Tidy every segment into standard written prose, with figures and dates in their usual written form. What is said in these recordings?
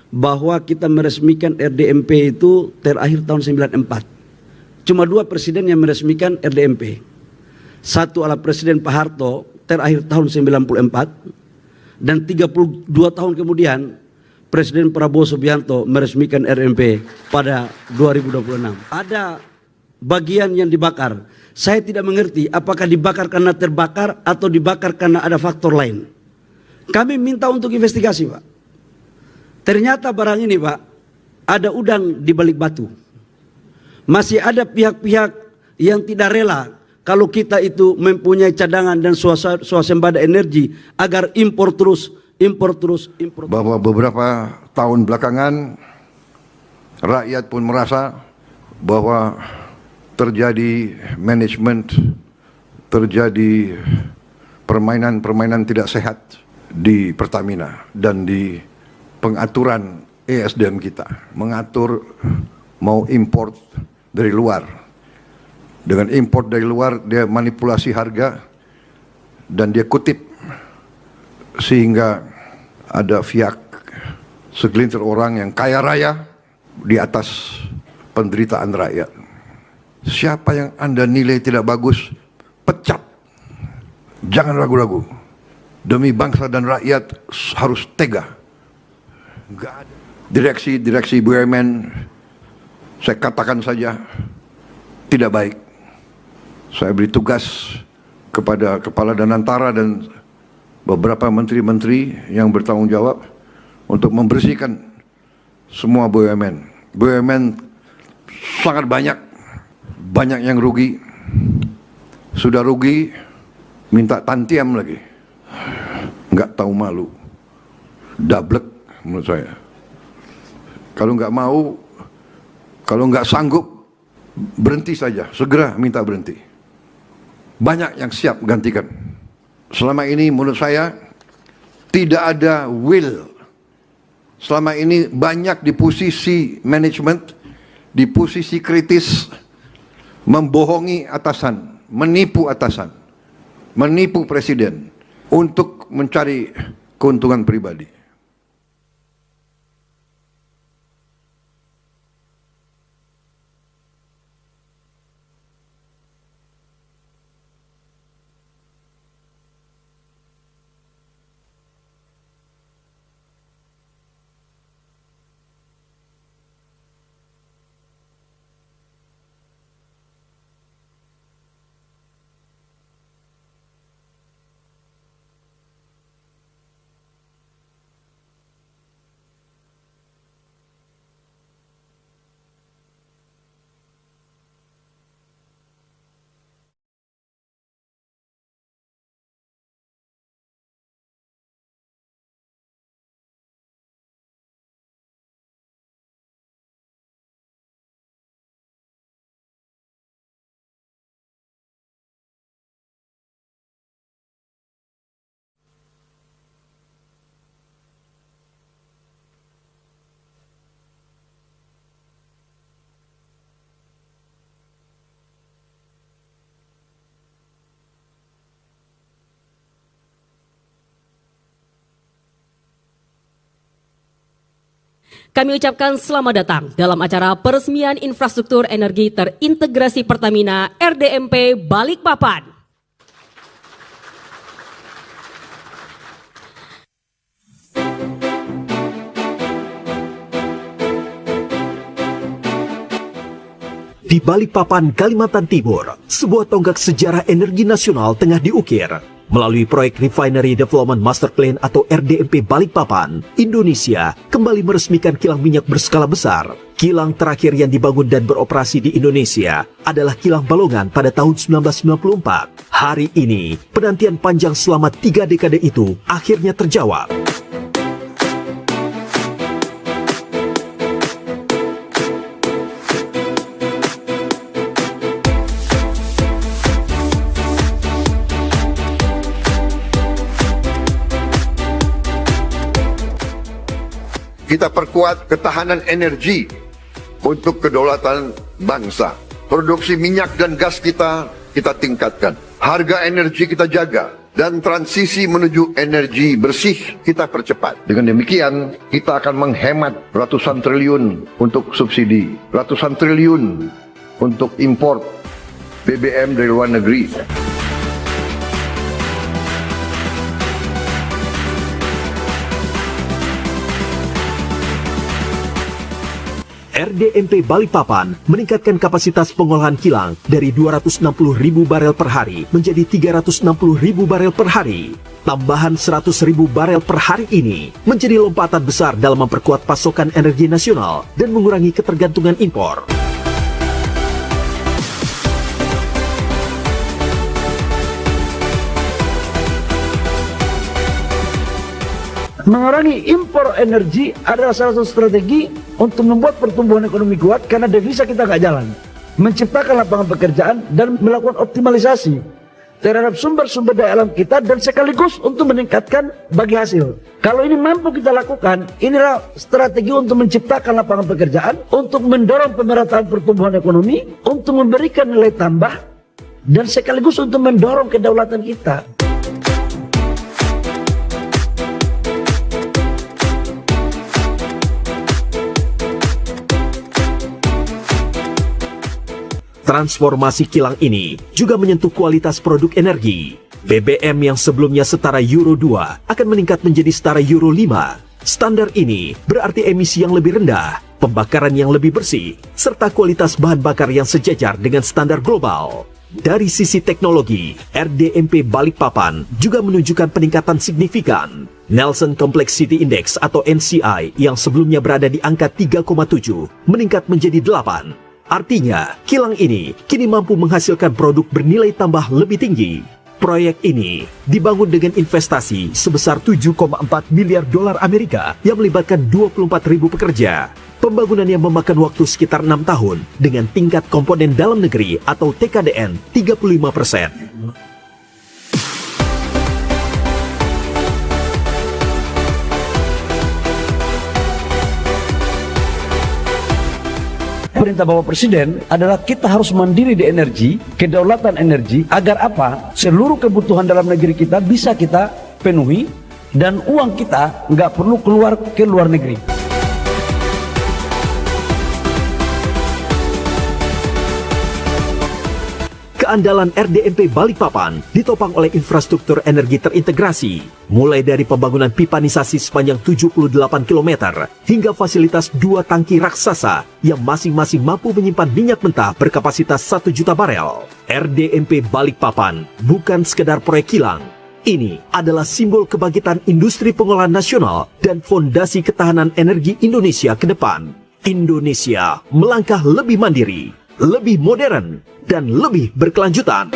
bahwa kita meresmikan RDMP itu terakhir tahun 94. Cuma 2 presiden yang meresmikan RDMP. Satu adalah Presiden Pak Harto terakhir tahun 94, dan 32 tahun kemudian Presiden Prabowo Subianto meresmikan RDMP pada 2026. Ada bagian yang dibakar. Saya tidak mengerti apakah dibakar karena terbakar atau dibakar karena ada faktor lain. Kami minta untuk investigasi, Pak. Ternyata barang ini, Pak, ada udang di balik batu. Masih ada pihak-pihak yang tidak rela kalau kita itu mempunyai cadangan dan swasembada energi agar impor terus. Bahwa beberapa tahun belakangan rakyat pun merasa bahwa terjadi manajemen, terjadi permainan tidak sehat di Pertamina dan di pengaturan ESDM kita, mengatur mau import dari luar. Dengan import dari luar dia manipulasi harga dan dia kutip sehingga ada pihak segelintir orang yang kaya raya di atas penderitaan rakyat. Siapa yang Anda nilai tidak bagus, pecat. Jangan ragu-ragu. Demi bangsa dan rakyat harus tega. Direksi BUMN, saya katakan saja, tidak baik. Saya beri tugas kepada Kepala Danantara dan beberapa menteri-menteri yang bertanggung jawab untuk membersihkan semua BUMN. BUMN sangat banyak yang rugi. Sudah rugi, minta tantiam lagi. Nggak tahu malu. Dablek menurut saya. Kalau nggak mau, kalau nggak sanggup, berhenti saja. Segera minta berhenti. Banyak yang siap gantikan. Selama ini menurut saya tidak ada will. Selama ini banyak di posisi manajemen, di posisi kritis, membohongi atasan, menipu presiden untuk mencari keuntungan pribadi. Kami ucapkan selamat datang dalam acara peresmian infrastruktur energi terintegrasi Pertamina RDMP Balikpapan. Di Balikpapan, Kalimantan Timur, sebuah tonggak sejarah energi nasional tengah diukir. Melalui proyek Refinery Development Master Plan atau RDMP Balikpapan, Indonesia kembali meresmikan kilang minyak berskala besar. Kilang terakhir yang dibangun dan beroperasi di Indonesia adalah kilang Balongan pada tahun 1994. Hari ini, penantian panjang selama 3 dekade itu akhirnya terjawab. Kita perkuat ketahanan energi untuk kedaulatan bangsa. Produksi minyak dan gas kita tingkatkan. Harga energi kita jaga. dan transisi menuju energi bersih kita percepat. Dengan demikian, kita akan menghemat ratusan triliun untuk subsidi, ratusan triliun untuk impor BBM dari luar negeri. RDMP Balikpapan meningkatkan kapasitas pengolahan kilang dari 260.000 barel per hari menjadi 360.000 barel per hari. Tambahan 100.000 barel per hari ini menjadi lompatan besar dalam memperkuat pasokan energi nasional dan mengurangi ketergantungan impor. Mengurangi impor energi adalah salah satu strategi untuk membuat pertumbuhan ekonomi kuat karena devisa kita nggak jalan. Menciptakan lapangan pekerjaan dan melakukan optimalisasi terhadap sumber-sumber daya alam kita dan sekaligus untuk meningkatkan bagi hasil. Kalau ini mampu kita lakukan, inilah strategi untuk menciptakan lapangan pekerjaan, untuk mendorong pemerataan pertumbuhan ekonomi, untuk memberikan nilai tambah, dan sekaligus untuk mendorong kedaulatan kita. Transformasi kilang ini juga menyentuh kualitas produk energi. BBM yang sebelumnya setara Euro 2 akan meningkat menjadi setara Euro 5. Standar ini berarti emisi yang lebih rendah, pembakaran yang lebih bersih, serta kualitas bahan bakar yang sejajar dengan standar global. Dari sisi teknologi, RDMP Balikpapan juga menunjukkan peningkatan signifikan. Nelson Complexity Index atau NCI yang sebelumnya berada di angka 3,7 meningkat menjadi 8. Artinya, kilang ini kini mampu menghasilkan produk bernilai tambah lebih tinggi. Proyek ini dibangun dengan investasi sebesar 7,4 miliar dolar Amerika yang melibatkan 24.000 pekerja. Pembangunan yang memakan waktu sekitar 6 tahun dengan tingkat komponen dalam negeri atau TKDN 35%. Perintah Bapak Presiden adalah kita harus mandiri di energi, kedaulatan energi, agar apa? Seluruh kebutuhan dalam negeri kita bisa kita penuhi dan uang kita nggak perlu keluar ke luar negeri. Keandalan RDMP Balikpapan ditopang oleh infrastruktur energi terintegrasi, mulai dari pembangunan pipanisasi sepanjang 78 km hingga fasilitas 2 tangki raksasa yang masing-masing mampu menyimpan minyak mentah berkapasitas 1 juta barel. RDMP Balikpapan bukan sekedar proyek kilang. Ini adalah simbol kebangkitan industri pengolahan nasional dan fondasi ketahanan energi Indonesia ke depan. Indonesia melangkah lebih mandiri, lebih modern, dan lebih berkelanjutan.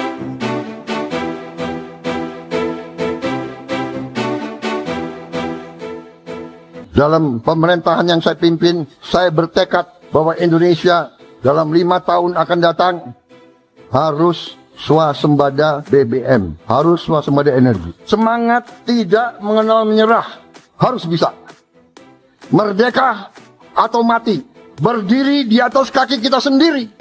Dalam pemerintahan yang saya pimpin, saya bertekad bahwa Indonesia dalam 5 tahun akan datang harus swasembada BBM, harus swasembada energi. Semangat tidak mengenal menyerah, harus bisa. Merdeka atau mati, berdiri di atas kaki kita sendiri.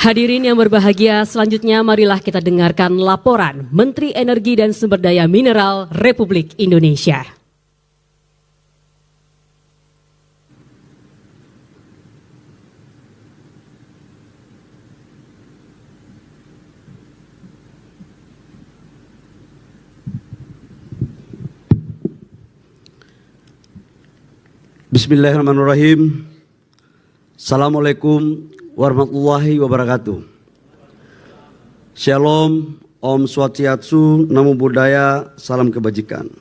Hadirin yang berbahagia, selanjutnya marilah kita dengarkan laporan Menteri Energi dan Sumber Daya Mineral Republik Indonesia. Bismillahirrahmanirrahim. Assalamualaikum warahmatullahi wabarakatuh. Shalom, Om Swastiastu, Namo Buddhaya, salam kebajikan.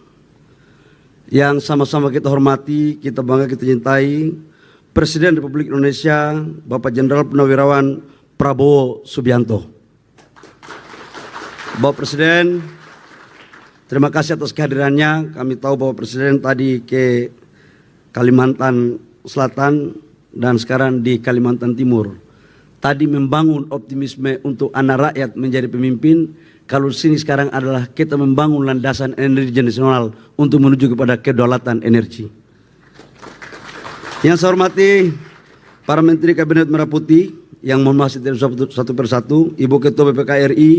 Yang sama-sama kita hormati, kita bangga, kita cintai Presiden Republik Indonesia, Bapak Jenderal Purnawirawan Prabowo Subianto. Bapak Presiden, terima kasih atas kehadirannya. Kami tahu Bapak Presiden tadi ke Kalimantan Selatan dan sekarang di Kalimantan Timur. tadi membangun optimisme untuk anak rakyat menjadi pemimpin, kalau sini sekarang adalah kita membangun landasan energi nasional untuk menuju kepada kedaulatan energi. Yang saya hormati para Menteri Kabinet Merah Putih yang mohon maaf satu persatu, Ibu Ketua BPK RI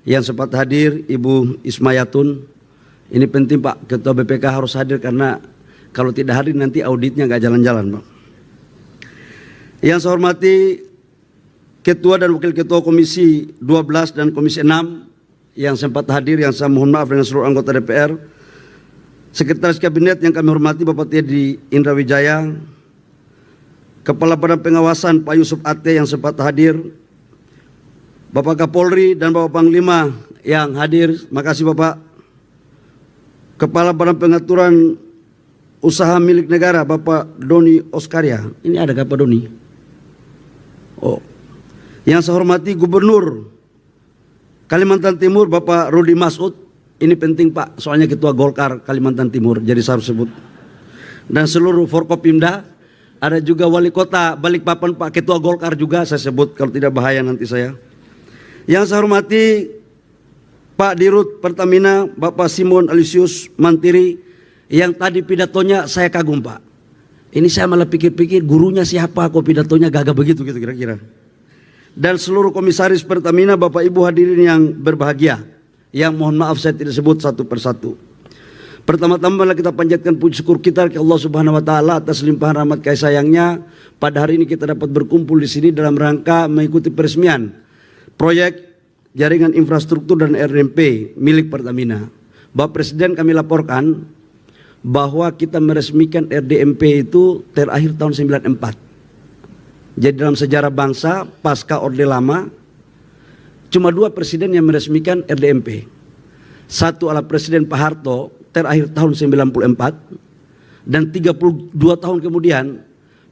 yang sempat hadir, Ibu Ismayatun. Ini penting Pak, Ketua BPK harus hadir karena kalau tidak hadir nanti auditnya nggak jalan-jalan Pak. Yang saya hormati Ketua dan Wakil Ketua Komisi 12 dan Komisi 6 yang sempat hadir, yang saya mohon maaf dengan seluruh anggota DPR. Sekretaris Kabinet yang kami hormati Bapak Teddy Indra Wijaya, Kepala Badan Pengawasan Pak Yusuf Ate yang sempat hadir, Bapak Kapolri dan Bapak Panglima yang hadir, makasih Bapak. Kepala Badan Pengaturan Usaha Milik Negara Bapak Doni Oskaria, ini ada Bapak Doni? Oh, yang saya hormati Gubernur Kalimantan Timur Bapak Rudi Masud, ini penting Pak, soalnya Ketua Golkar Kalimantan Timur, jadi saya harus sebut. Dan seluruh Forkopimda, ada juga Wali Kota Balikpapan Pak, Ketua Golkar juga saya sebut, kalau tidak bahaya nanti saya. Yang saya hormati Pak Dirut Pertamina Bapak Simon Alisius Mantiri, yang tadi pidatonya saya kagum Pak. Ini saya malah pikir-pikir gurunya siapa kok pidatonya gagah begitu gitu kira-kira. Dan seluruh komisaris Pertamina, Bapak Ibu hadirin yang berbahagia, yang mohon maaf saya tidak sebut satu persatu. Pertama-tama kita panjatkan puji syukur kita ke Allah Subhanahu wa taala atas limpahan rahmat kasih sayangnya. Pada hari ini kita dapat berkumpul di sini dalam rangka mengikuti peresmian proyek jaringan infrastruktur dan RDMP milik Pertamina. Bapak Presiden, kami laporkan bahwa kita meresmikan RDMP itu terakhir tahun 94. Jadi dalam sejarah bangsa pasca Orde Lama cuma 2 presiden yang meresmikan RDMP. Satu adalah Presiden Pak Harto terakhir tahun 94, dan 32 tahun kemudian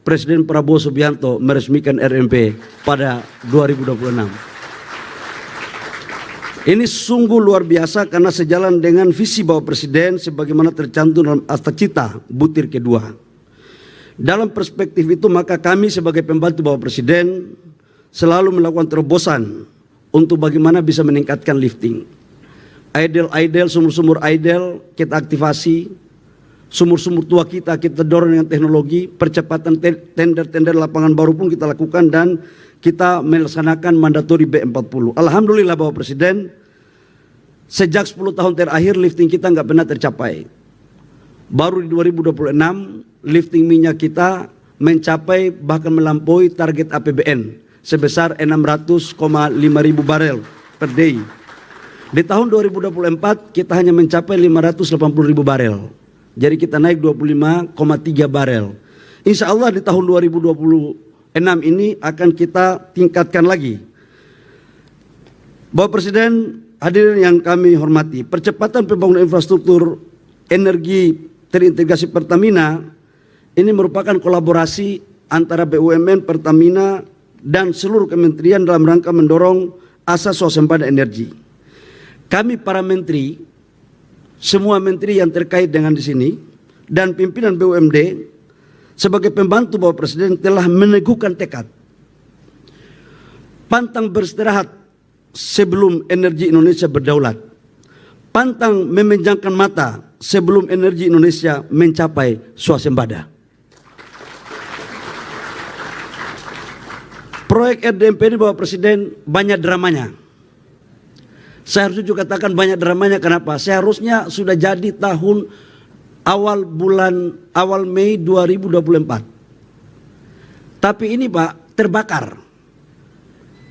Presiden Prabowo Subianto meresmikan RDMP pada 2026. Ini sungguh luar biasa karena sejalan dengan visi Bapak Presiden sebagaimana tercantum dalam Akta Cita butir kedua. Dalam perspektif itu maka kami sebagai pembantu Bapak Presiden selalu melakukan terobosan untuk bagaimana bisa meningkatkan lifting. Idle, sumur-sumur idle kita aktivasi, sumur-sumur tua kita dorong dengan teknologi, percepatan tender-tender lapangan baru pun kita lakukan, dan kita melaksanakan mandatori B40. Alhamdulillah Bapak Presiden, sejak 10 tahun terakhir lifting kita nggak pernah tercapai. Baru di 2026 lifting minyak kita mencapai bahkan melampaui target APBN sebesar 600,5 ribu barel per day. Di tahun 2024 kita hanya mencapai 580 ribu barel. Jadi kita naik 25,3 barel. Insya Allah di tahun 2026 ini akan kita tingkatkan lagi. Bapak Presiden, hadirin yang kami hormati, percepatan pembangunan infrastruktur energi terintegrasi Pertamina ini merupakan kolaborasi antara BUMN, Pertamina, dan seluruh kementerian dalam rangka mendorong asas swasembada energi. Kami para menteri, semua menteri yang terkait dengan di sini, dan pimpinan BUMD sebagai pembantu Bapak Presiden telah meneguhkan tekad pantang beristirahat sebelum energi Indonesia berdaulat, pantang memejamkan mata sebelum energi Indonesia mencapai swasembada. Proyek RDMP ini Bapak Presiden banyak dramanya. Saya harus juga katakan banyak dramanya, kenapa? Seharusnya sudah jadi tahun awal Mei 2024. Tapi ini Pak terbakar.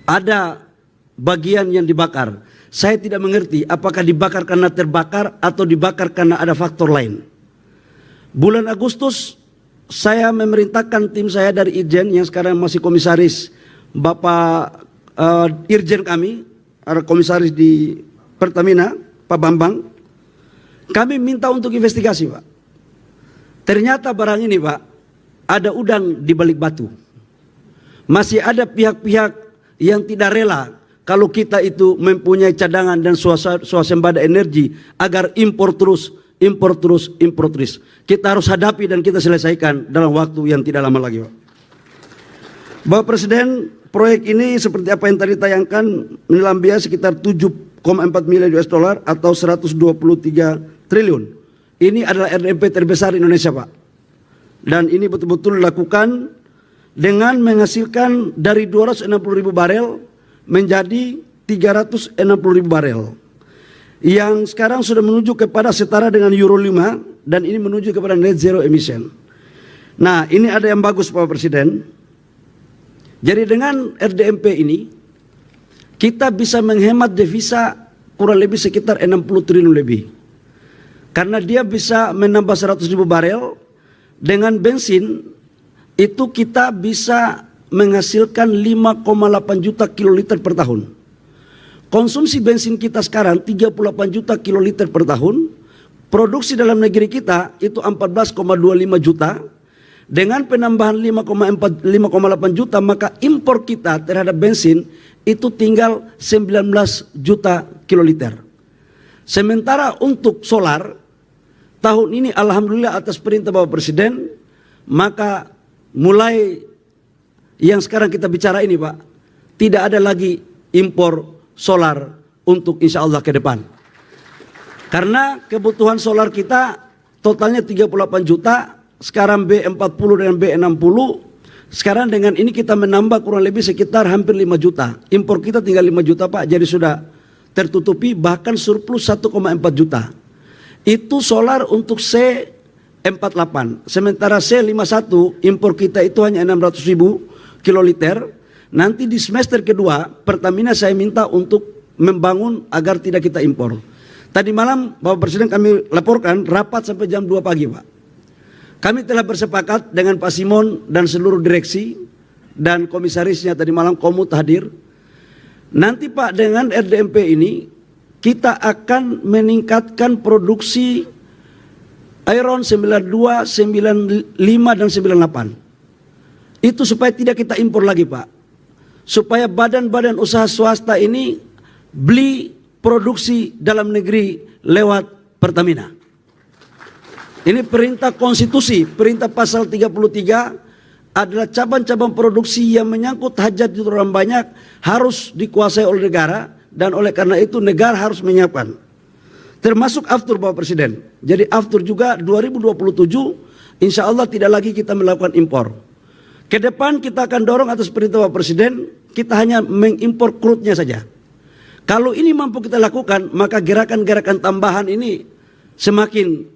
Ada bagian yang dibakar. Saya tidak mengerti apakah dibakar karena terbakar atau dibakar karena ada faktor lain. Bulan Agustus saya memerintahkan tim saya dari Irjen yang sekarang masih komisaris, Bapak Irjen kami, ada komisaris di Pertamina, Pak Bambang. Kami minta untuk investigasi Pak. Ternyata barang ini Pak, ada udang di balik batu. Masih ada pihak-pihak yang tidak rela kalau kita itu mempunyai cadangan dan swasembada energi agar impor terus. Kita harus hadapi dan kita selesaikan dalam waktu yang tidak lama lagi Pak. Bapak Presiden, proyek ini seperti apa yang tadi tayangkan menelan biaya sekitar 7,4 miliar US dollar atau 123 triliun. Ini adalah RDMP terbesar di Indonesia, Pak. Dan ini betul-betul dilakukan dengan menghasilkan dari 260.000 barel menjadi 360.000 barel. Yang sekarang sudah menuju kepada setara dengan Euro 5 dan ini menuju kepada net zero emission. Nah, ini ada yang bagus Pak Presiden. Jadi dengan RDMP ini kita bisa menghemat devisa kurang lebih sekitar 60 triliun lebih. Karena dia bisa menambah 100.000 barel, dengan bensin itu kita bisa menghasilkan 5,8 juta kiloliter per tahun. Konsumsi bensin kita sekarang 38 juta kiloliter per tahun, produksi dalam negeri kita itu 14,25 juta. Dengan penambahan 5,8 juta, maka impor kita terhadap bensin itu tinggal 19 juta kiloliter. Sementara untuk solar, tahun ini alhamdulillah atas perintah Bapak Presiden, maka mulai yang sekarang kita bicara ini Pak, tidak ada lagi impor solar untuk insya Allah ke depan. Karena kebutuhan solar kita totalnya 38 juta, sekarang B40 dan B60, sekarang dengan ini kita menambah kurang lebih sekitar hampir 5 juta. Impor kita tinggal 5 juta Pak, jadi sudah tertutupi, bahkan surplus 1,4 juta. Itu solar untuk C48. Sementara C51 impor kita itu hanya 600.000 kiloliter. Nanti di semester kedua Pertamina saya minta untuk membangun agar tidak kita impor. Tadi malam Bapak Presiden kami laporkan rapat sampai jam 2 pagi Pak. Kami telah bersepakat dengan Pak Simon dan seluruh direksi dan komisarisnya tadi malam Komut hadir. Nanti Pak dengan RDMP ini kita akan meningkatkan produksi iron 92, 95 dan 98. Itu supaya tidak kita impor lagi Pak. Supaya badan-badan usaha swasta ini beli produksi dalam negeri lewat Pertamina. Ini perintah konstitusi, perintah pasal 33 adalah cabang-cabang produksi yang menyangkut hajat orang banyak harus dikuasai oleh negara dan oleh karena itu negara harus menyiapkan. Termasuk aftur Bapak Presiden. Jadi aftur juga 2027 insya Allah tidak lagi kita melakukan impor. Ke depan kita akan dorong atas perintah Bapak Presiden, kita hanya mengimpor crude-nya saja. Kalau ini mampu kita lakukan, maka gerakan-gerakan tambahan ini semakin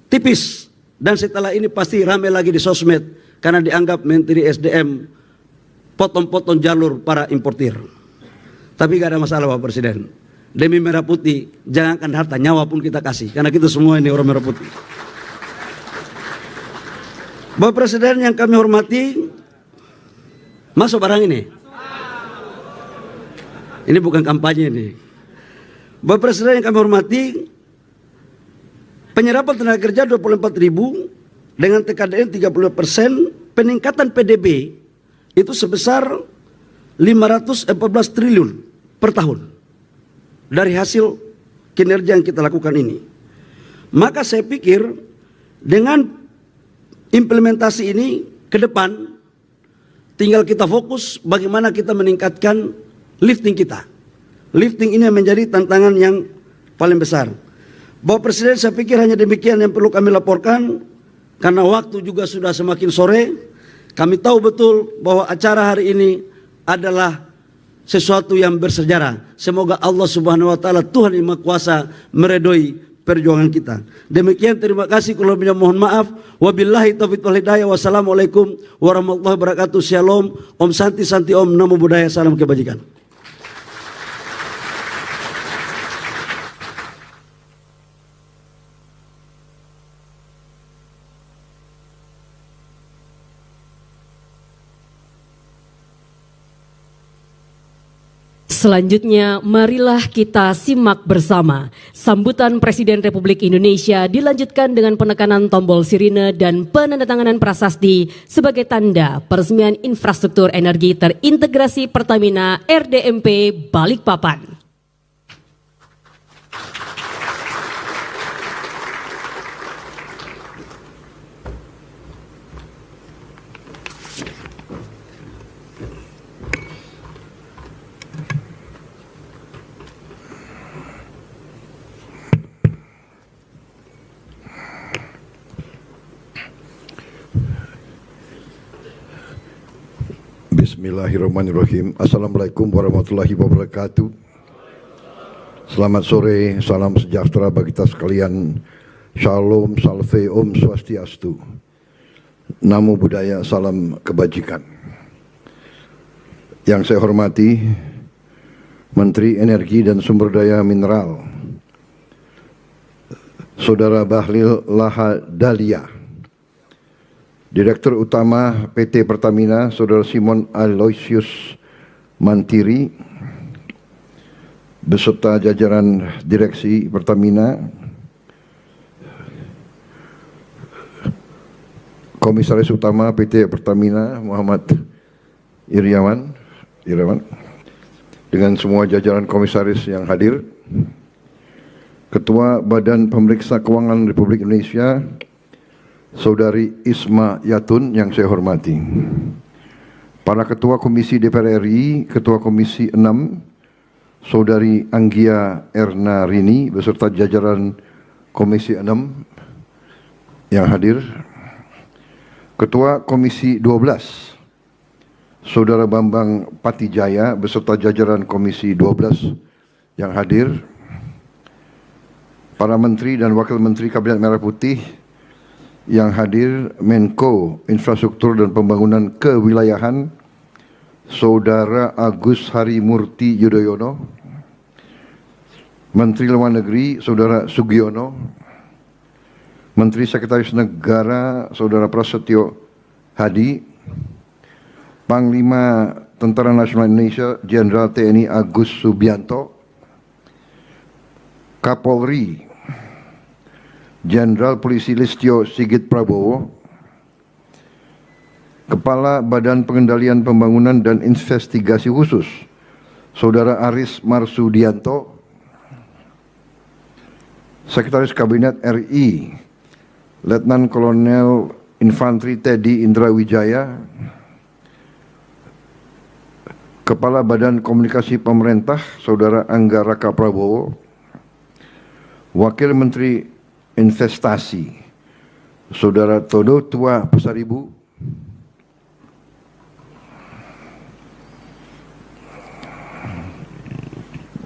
tipis dan setelah ini pasti ramai lagi di sosmed karena dianggap Menteri SDM potong-potong jalur para importir. Tapi gak ada masalah Bapak Presiden. Demi merah putih, jangankan harta, nyawa pun kita kasih karena kita semua ini orang merah putih. Bapak Presiden yang kami hormati, masuk barang ini. Ini bukan kampanye ini. Bapak Presiden yang kami hormati, penyerapan tenaga kerja 24.000 dengan TKDN 30%, peningkatan PDB itu sebesar 514 triliun per tahun dari hasil kinerja yang kita lakukan ini. Maka saya pikir dengan implementasi ini ke depan tinggal kita fokus bagaimana kita meningkatkan lifting kita. Lifting ini menjadi tantangan yang paling besar. Bapak Presiden, saya pikir hanya demikian yang perlu kami laporkan karena waktu juga sudah semakin sore. Kami tahu betul bahwa acara hari ini adalah sesuatu yang bersejarah. Semoga Allah Subhanahu wa taala Tuhan yang Maha Kuasa meridhoi perjuangan kita. Demikian, terima kasih, kalau mohon maaf. Wabillahi taufiq wal hidayah. Wassalamualaikum warahmatullahi wabarakatuh. Shalom, Om Santi Santi Om, Namo Buddhaya, salam kebajikan. Selanjutnya, marilah kita simak bersama. Sambutan Presiden Republik Indonesia dilanjutkan dengan penekanan tombol sirine dan penandatanganan prasasti sebagai tanda peresmian infrastruktur energi terintegrasi Pertamina RDMP Balikpapan. Bismillahirrahmanirrahim. Assalamualaikum warahmatullahi wabarakatuh. Selamat sore, salam sejahtera bagi kita sekalian. Shalom, salve, om swastiastu. Namo Buddhaya, salam kebajikan. Yang saya hormati Menteri Energi dan Sumber Daya Mineral, Saudara Bahlil Lahadalia, Direktur Utama PT Pertamina, Saudara Simon Aloysius Mantiri, beserta jajaran Direksi Pertamina, Komisaris Utama PT Pertamina Muhammad Iriawan, dengan semua jajaran komisaris yang hadir, Ketua Badan Pemeriksa Keuangan Republik Indonesia, Saudari Isma Yatun yang saya hormati, para Ketua Komisi DPR RI, Ketua Komisi 6, Saudari Anggia Erna Rini beserta jajaran Komisi 6 yang hadir, Ketua Komisi 12, Saudara Bambang Patijaya beserta jajaran Komisi 12 yang hadir, para Menteri dan Wakil Menteri Kabinet Merah Putih yang hadir, Menko Infrastruktur dan Pembangunan Kewilayahan, Saudara Agus Harimurti Yudhoyono, Menteri Luar Negeri, Saudara Sugiono, Menteri Sekretaris Negara, Saudara Prasetyo Hadi, Panglima Tentara Nasional Indonesia, Jenderal TNI Agus Subianto, Kapolri, Jenderal Polisi Listio Sigit Prabowo, Kepala Badan Pengendalian Pembangunan dan Investigasi Khusus, Saudara Aris Marsudianto, Sekretaris Kabinet RI, Letnan Kolonel Infantri Teddy Indra Wijaya, Kepala Badan Komunikasi Pemerintah, Saudara Angga Raka Prabowo, Wakil Menteri Investasi, Saudara Todo Tua Pasaribu,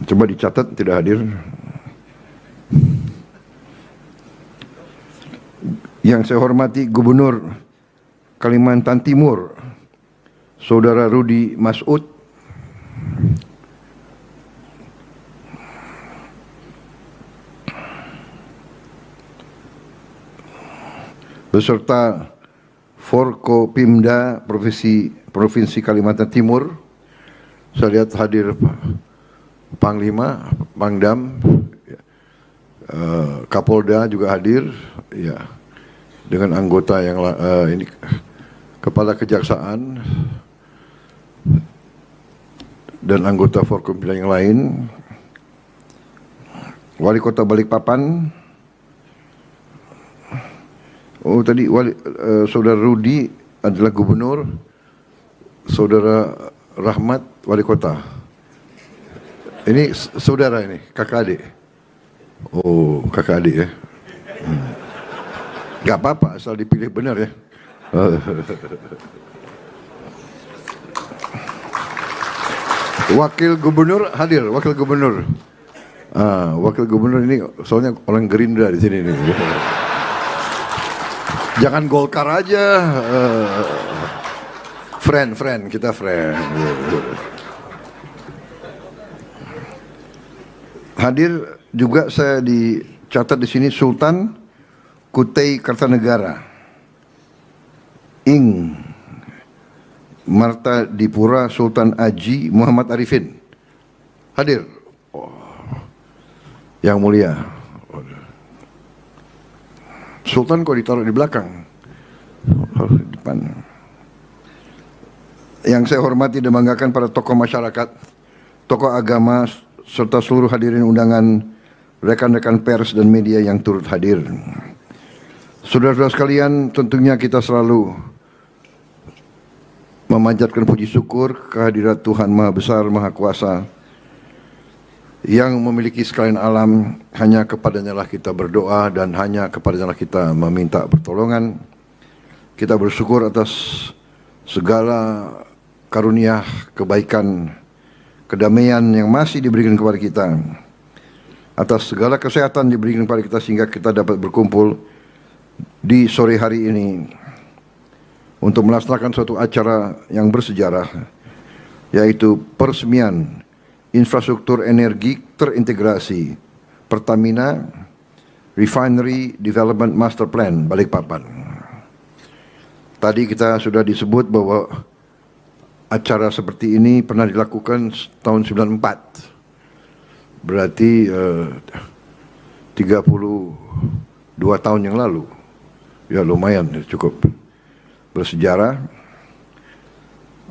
coba dicatat tidak hadir. Yang saya hormati Gubernur Kalimantan Timur, Saudara Rudi Masud, beserta Forkopimda Provinsi Kalimantan Timur. Saya lihat hadir Panglima, Pangdam, Kapolda juga hadir, ya, dengan anggota yang ini, Kepala Kejaksaan dan anggota Forkopimda yang lain, Wali Kota Balikpapan. Oh tadi Saudara Rudi adalah Gubernur, Saudara Rahmat Wali Kota. Ini saudara ini, kakak adik. Oh kakak adik ya. Gak apa-apa asal dipilih benar ya. Wakil Gubernur hadir, Wakil Gubernur. Wakil Gubernur ini soalnya orang Gerindra di sini nih. Jangan Golkar aja, friend, kita friend. Hadir juga saya dicatat di sini Sultan Kutai Kartanegara, Ing Marta Dipura Sultan Aji Muhammad Arifin. Hadir, yang mulia. Sultan kok ditaruh di belakang? Di depan. Yang saya hormati dan banggakan para tokoh masyarakat, tokoh agama, serta seluruh hadirin undangan, rekan-rekan pers dan media yang turut hadir. Saudara-saudara sekalian, tentunya kita selalu memanjatkan puji syukur kehadirat Tuhan Maha Besar, Maha Kuasa, yang memiliki sekalian alam. Hanya kepadanya lah kita berdoa dan hanya kepadanya lah kita meminta pertolongan. Kita bersyukur atas segala karunia kebaikan, kedamaian yang masih diberikan kepada kita, atas segala kesehatan diberikan kepada kita sehingga kita dapat berkumpul di sore hari ini untuk melaksanakan suatu acara yang bersejarah, yaitu peresmian infrastruktur energi terintegrasi Pertamina Refinery Development Master Plan Balikpapan. Tadi kita sudah disebut bahwa acara seperti ini pernah dilakukan tahun 94. Berarti 32 tahun yang lalu. Ya lumayan, cukup bersejarah.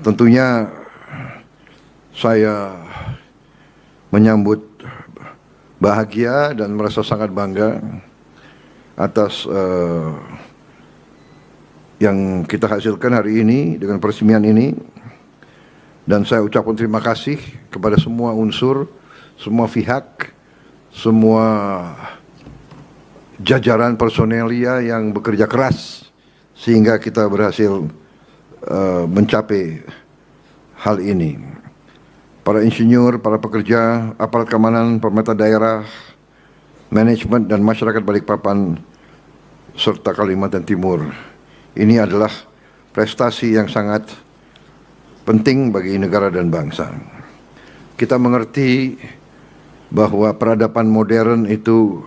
Tentunya saya menyambut bahagia dan merasa sangat bangga atas yang kita hasilkan hari ini dengan peresmian ini, dan saya ucapkan terima kasih kepada semua unsur, semua pihak, semua jajaran personelia yang bekerja keras sehingga kita berhasil mencapai hal ini. Para insinyur, para pekerja, aparat keamanan, pemerintah daerah, manajemen dan masyarakat Balikpapan serta Kalimantan Timur. Ini adalah prestasi yang sangat penting bagi negara dan bangsa. Kita mengerti bahwa peradaban modern itu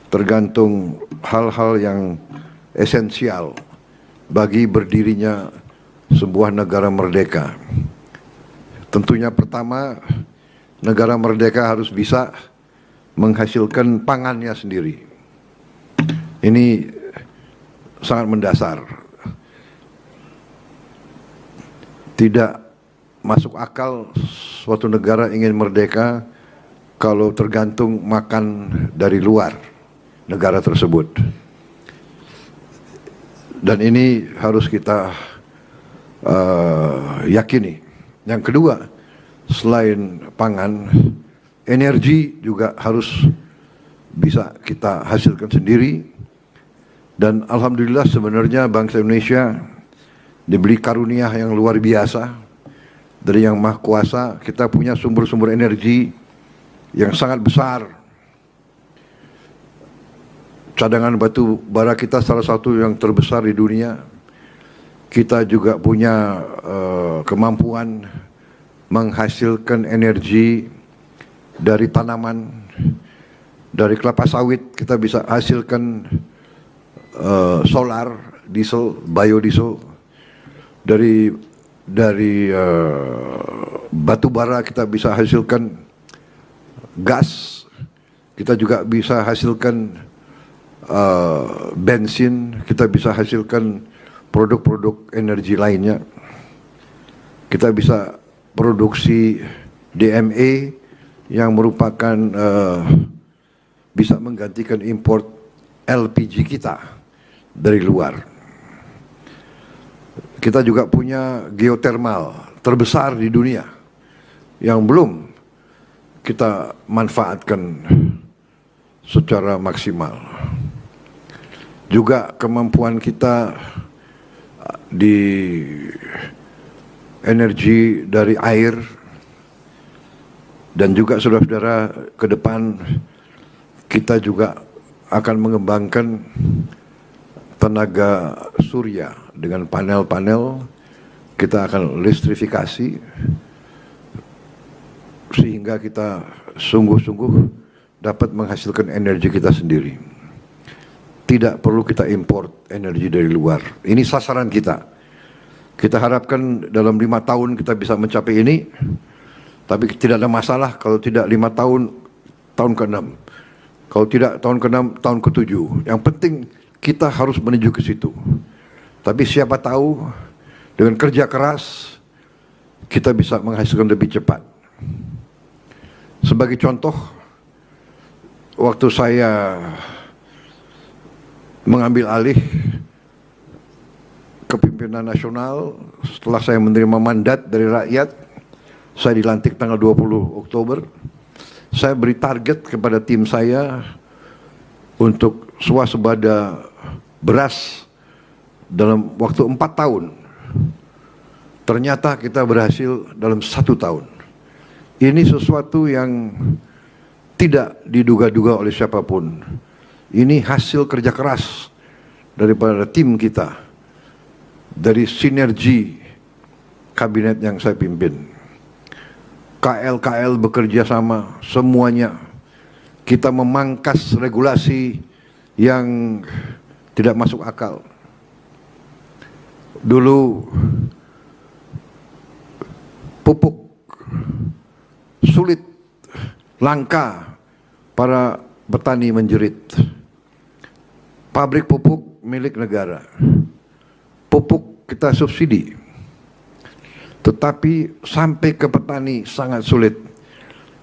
tergantung hal-hal yang esensial bagi berdirinya sebuah negara merdeka. Tentunya pertama, negara merdeka harus bisa menghasilkan pangannya sendiri. Ini sangat mendasar. Tidak masuk akal suatu negara ingin merdeka kalau tergantung makan dari luar negara tersebut. Dan ini harus kita yakini. Yang kedua, selain pangan, energi juga harus bisa kita hasilkan sendiri. Dan alhamdulillah sebenarnya bangsa Indonesia diberi karunia yang luar biasa dari Yang Maha Kuasa. Kita punya sumber-sumber energi yang sangat besar. Cadangan batu bara kita salah satu yang terbesar di dunia. Kita juga punya kemampuan menghasilkan energi dari tanaman, dari kelapa sawit kita bisa hasilkan solar, diesel, biodiesel. Dari batu bara kita bisa hasilkan gas. Kita juga bisa hasilkan bensin. Kita bisa hasilkan produk-produk energi lainnya. Kita bisa produksi DME yang merupakan bisa menggantikan import LPG kita dari luar. Kita juga punya geotermal terbesar di dunia yang belum kita manfaatkan secara maksimal. Juga kemampuan kita di energi dari air, dan juga saudara-saudara ke depan kita juga akan mengembangkan tenaga surya dengan panel-panel. Kita akan listrifikasi sehingga kita sungguh-sungguh dapat menghasilkan energi kita sendiri. Tidak perlu kita import energi dari luar. Ini sasaran kita. Kita harapkan dalam 5 tahun kita bisa mencapai ini. Tapi tidak ada masalah kalau tidak 5 tahun, tahun ke-6. Kalau tidak tahun ke-6, tahun ke-7. Yang penting kita harus menuju ke situ. Tapi siapa tahu dengan kerja keras kita bisa menghasilkan lebih cepat. Sebagai contoh, waktu saya mengambil alih kepimpinan nasional setelah saya menerima mandat dari rakyat, saya dilantik tanggal 20 Oktober. Saya beri target kepada tim saya untuk swasembada beras dalam waktu 4 tahun. Ternyata kita berhasil dalam 1 tahun. Ini sesuatu yang tidak diduga-duga oleh siapapun. Ini hasil kerja keras daripada tim kita, dari sinergi kabinet yang saya pimpin. KL bekerja sama semuanya. Kita memangkas regulasi yang tidak masuk akal. Dulu pupuk sulit, langka, para petani menjerit. Pabrik pupuk milik negara. Pupuk kita subsidi. Tetapi sampai ke petani sangat sulit.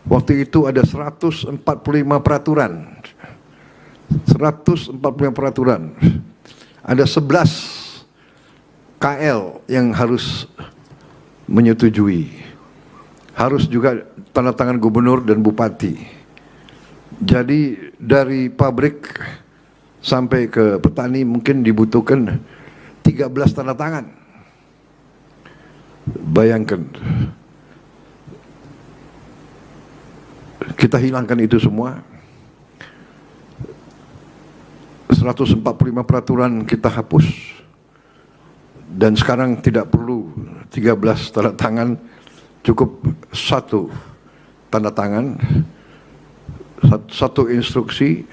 Waktu itu ada 145 peraturan. 145 peraturan. Ada 11 KL yang harus menyetujui. Harus juga tanda tangan gubernur dan bupati. Jadi dari pabrik sampai ke petani mungkin dibutuhkan 13 tanda tangan. Bayangkan, kita hilangkan itu semua. 145 peraturan kita hapus. Dan sekarang tidak perlu 13 tanda tangan, cukup 1 tanda tangan, 1 instruksi,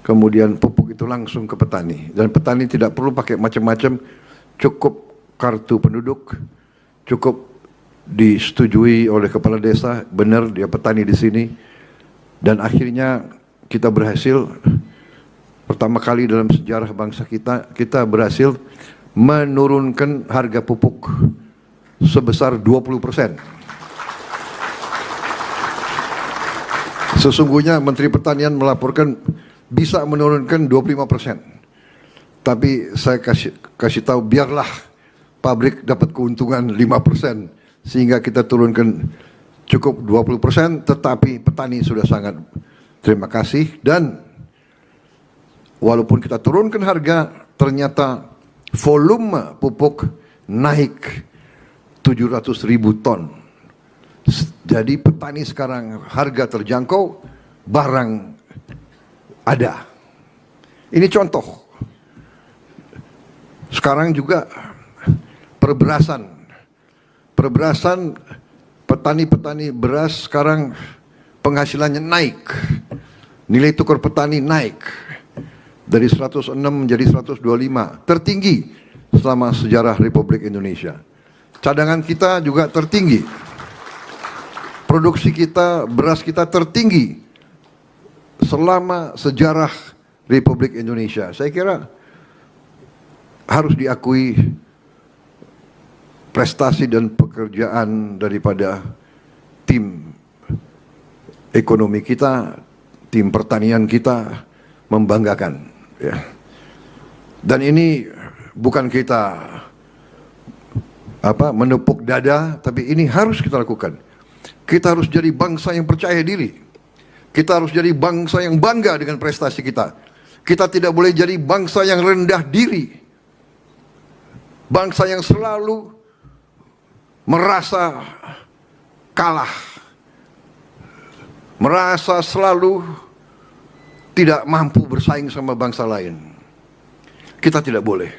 kemudian pupuk itu langsung ke petani. Dan petani tidak perlu pakai macam-macam, cukup kartu penduduk, cukup disetujui oleh kepala desa, benar dia petani di sini. Dan akhirnya kita berhasil, pertama kali dalam sejarah bangsa kita berhasil menurunkan harga pupuk sebesar 20%. Sesungguhnya Menteri Pertanian melaporkan bisa menurunkan 25%. Tapi saya kasih tahu, biarlah pabrik dapat keuntungan 5%, sehingga kita turunkan cukup 20%, tetapi petani sudah sangat terima kasih. Dan walaupun kita turunkan harga, ternyata volume pupuk naik 700.000 ton. Jadi petani sekarang harga terjangkau, barang ada. Ini contoh. Sekarang juga perberasan. Petani-petani beras sekarang penghasilannya naik. Nilai tukar petani naik dari 106 menjadi 125, tertinggi selama sejarah Republik Indonesia. Cadangan kita juga tertinggi. Produksi kita, beras kita tertinggi selama sejarah Republik Indonesia. Saya kira harus diakui prestasi dan pekerjaan daripada tim ekonomi kita, tim pertanian kita, membanggakan. Ya. Dan ini bukan kita menepuk dada, tapi ini harus kita lakukan. Kita harus jadi bangsa yang percaya diri. Kita harus jadi bangsa yang bangga dengan prestasi kita. Kita tidak boleh jadi bangsa yang rendah diri. Bangsa yang selalu merasa kalah. Merasa selalu tidak mampu bersaing sama bangsa lain. Kita tidak boleh.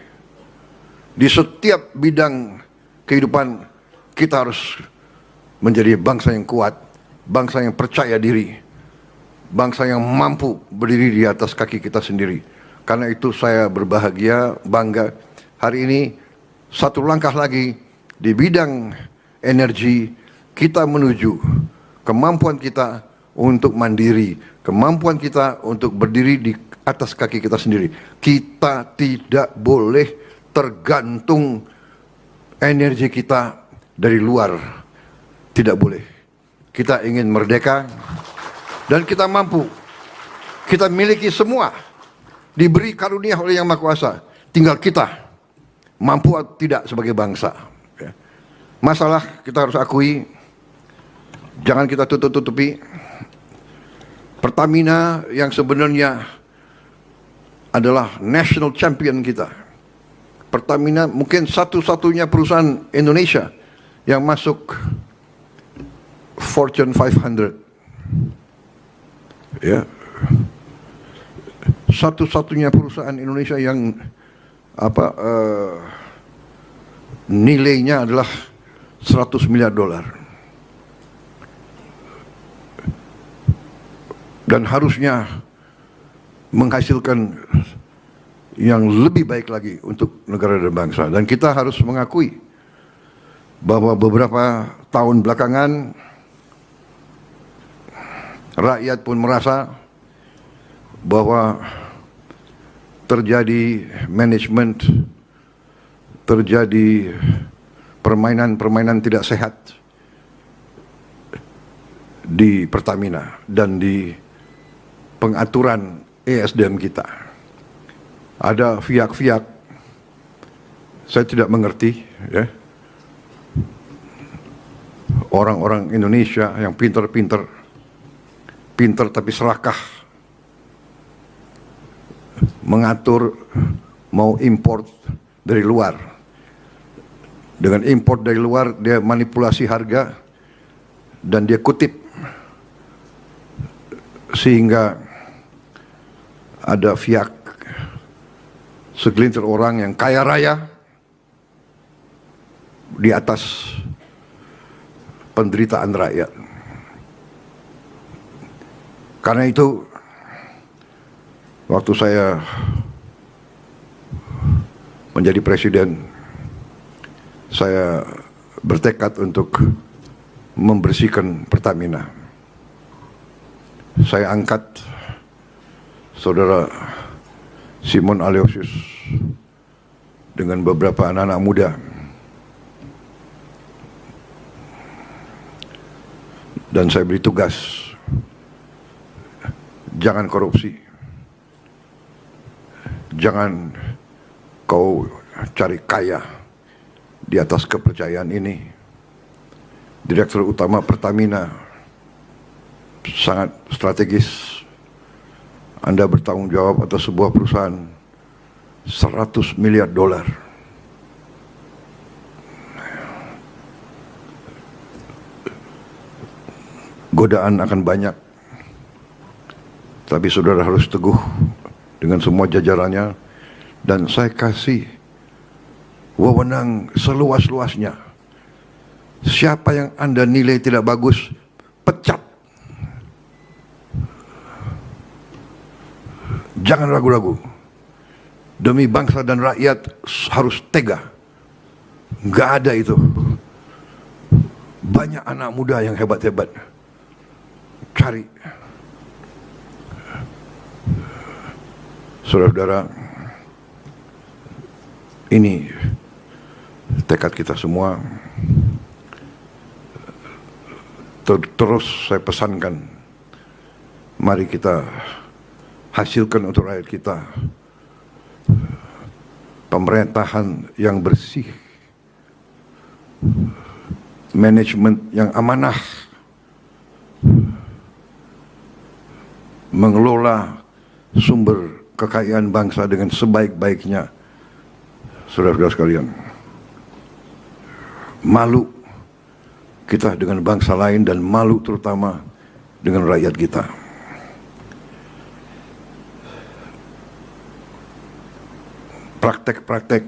Di setiap bidang kehidupan kita harus menjadi bangsa yang kuat, bangsa yang percaya diri, bangsa yang mampu berdiri di atas kaki kita sendiri. Karena itu saya berbahagia, bangga. Hari ini satu langkah lagi di bidang energi, kita menuju kemampuan kita untuk mandiri, kemampuan kita untuk berdiri di atas kaki kita sendiri. Kita tidak boleh tergantung energi kita dari luar. Tidak boleh. Kita ingin merdeka dan kita mampu. Kita miliki semua. Diberi karunia oleh Yang Maha Kuasa. Tinggal kita mampu atau tidak sebagai bangsa. Masalah kita harus akui, jangan kita tutup-tutupi. Pertamina yang sebenarnya adalah national champion kita. Pertamina mungkin satu-satunya perusahaan Indonesia yang masuk Fortune 500. Ya. Satu-satunya perusahaan Indonesia yang nilainya adalah 100 miliar dolar. Dan harusnya menghasilkan yang lebih baik lagi untuk negara dan bangsa. Dan kita harus mengakui bahwa beberapa tahun belakangan rakyat pun merasa bahwa terjadi manajemen, terjadi permainan-permainan tidak sehat di Pertamina dan di pengaturan ESDM kita. Ada pihak-pihak, saya tidak mengerti, ya, orang-orang Indonesia yang pintar tapi serakah, mengatur mau import dari luar. Dengan import dari luar dia manipulasi harga dan dia kutip sehingga ada pihak segelintir orang yang kaya raya di atas penderitaan rakyat. Karena itu waktu saya menjadi presiden, saya bertekad untuk membersihkan Pertamina. Saya angkat Saudara Simon Aleosius dengan beberapa anak-anak muda dan saya beri tugas, jangan korupsi, jangan kau cari kaya di atas kepercayaan ini. Direktur Utama Pertamina sangat strategis. Anda bertanggung jawab atas sebuah perusahaan 100 miliar dolar. Godaan akan banyak, tapi saudara harus teguh dengan semua jajarannya, dan saya kasih wewenang seluas-luasnya. Siapa yang Anda nilai tidak bagus, pecat. Jangan ragu-ragu. Demi bangsa dan rakyat harus tega. Nggak ada itu. Banyak anak muda yang hebat-hebat. Cari. Saudara-saudara, ini tekad kita semua. Terus saya pesankan, mari kita hasilkan untuk rakyat kita pemerintahan yang bersih, manajemen yang amanah, mengelola sumber kekayaan bangsa dengan sebaik-baiknya. Saudara-saudara sekalian, malu kita dengan bangsa lain dan malu terutama dengan rakyat kita. Praktek-praktek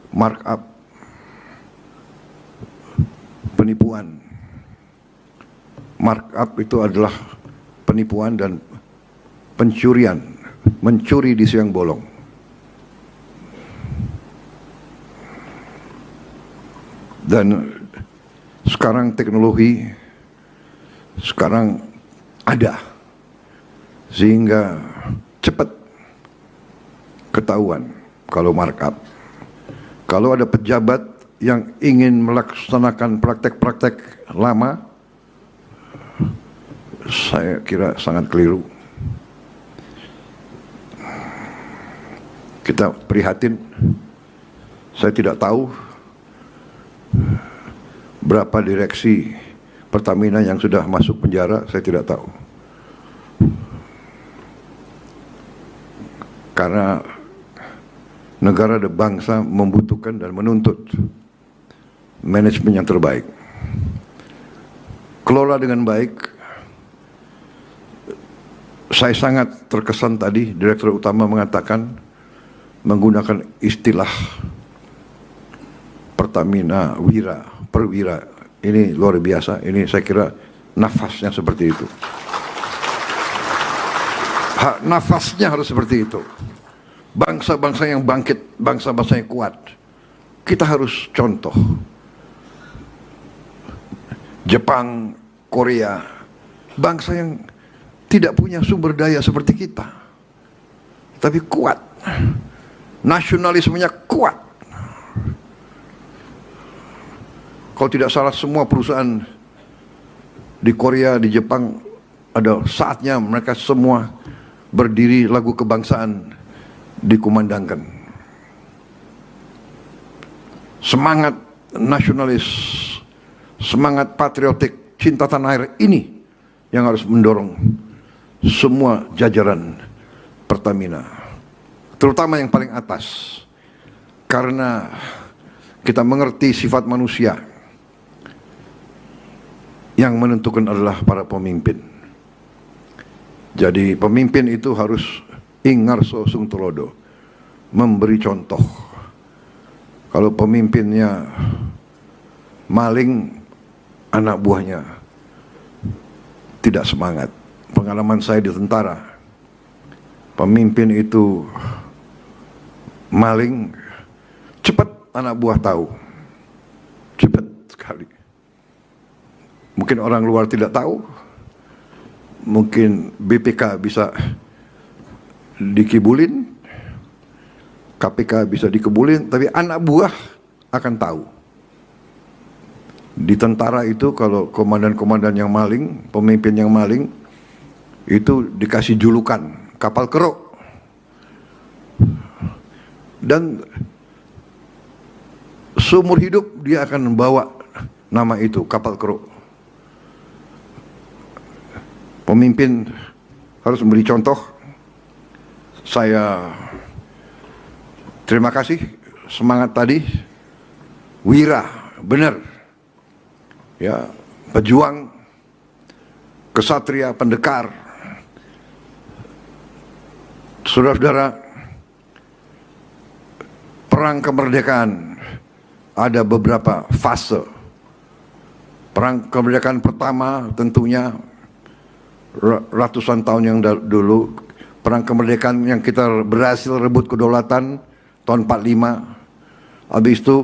markup, penipuan. Markup itu adalah penipuan dan pencurian, mencuri di siang bolong. Dan sekarang teknologi ada sehingga cepat ketahuan kalau markup. Kalau ada pejabat yang ingin melaksanakan praktek-praktek lama, saya kira sangat keliru. Kita prihatin. Saya tidak tahu berapa direksi Pertamina yang sudah masuk penjara, saya tidak tahu. Karena negara dan bangsa membutuhkan dan menuntut manajemen yang terbaik. Kelola dengan baik. Saya sangat terkesan tadi Direktur Utama mengatakan menggunakan istilah Pertamina Perwira. Ini luar biasa. Ini saya kira nafasnya seperti itu. Nafasnya harus seperti itu. Bangsa-bangsa yang bangkit, bangsa-bangsa yang kuat. Kita harus contoh. Jepang, Korea, bangsa yang tidak punya sumber daya seperti kita, tapi kuat. Nasionalismenya kuat. Kalau tidak salah semua perusahaan di Korea, di Jepang, ada saatnya mereka semua berdiri lagu kebangsaan dikumandangkan. Semangat nasionalis, semangat patriotik, cinta tanah air ini yang harus mendorong semua jajaran Pertamina, terutama yang paling atas, karena kita mengerti sifat manusia. Yang menentukan adalah para pemimpin. Jadi pemimpin itu harus ingarso sung tulodo, memberi contoh. Kalau pemimpinnya maling, anak buahnya tidak semangat. Pengalaman saya di tentara, pemimpin itu maling, cepat anak buah tahu, cepat sekali. Mungkin orang luar tidak tahu, mungkin BPK bisa dikibulin, KPK bisa dikibulin, tapi anak buah akan tahu. Di tentara itu kalau komandan-komandan yang maling, pemimpin yang maling, itu dikasih julukan kapal keruk. Dan seumur hidup dia akan membawa nama itu, kapal keruk. Pemimpin harus memberi contoh. Saya terima kasih semangat tadi. Wira, benar. Ya, pejuang, kesatria, pendekar. Saudara-saudara, perang kemerdekaan ada beberapa fase. Perang kemerdekaan pertama tentunya ratusan tahun yang dulu, perang kemerdekaan yang kita berhasil rebut kedaulatan tahun 45. Habis itu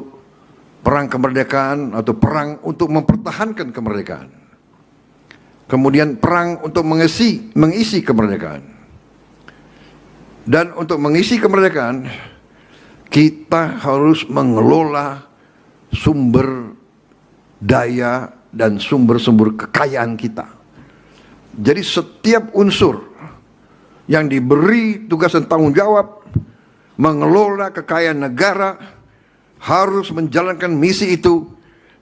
perang kemerdekaan atau perang untuk mempertahankan kemerdekaan. Kemudian perang untuk mengisi kemerdekaan. Dan untuk mengisi kemerdekaan, kita harus mengelola sumber daya dan sumber-sumber kekayaan kita. Jadi setiap unsur yang diberi tugas dan tanggung jawab mengelola kekayaan negara harus menjalankan misi itu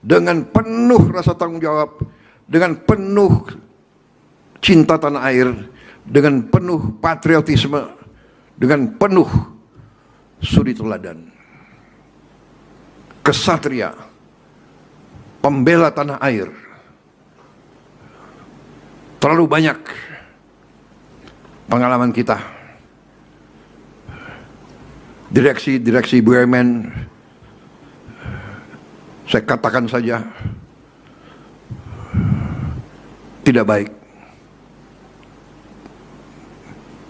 dengan penuh rasa tanggung jawab, dengan penuh cinta tanah air, dengan penuh patriotisme, dengan penuh suri teladan. Kesatria, pembela tanah air. Terlalu banyak pengalaman kita. Direksi BUMN, saya katakan saja, tidak baik.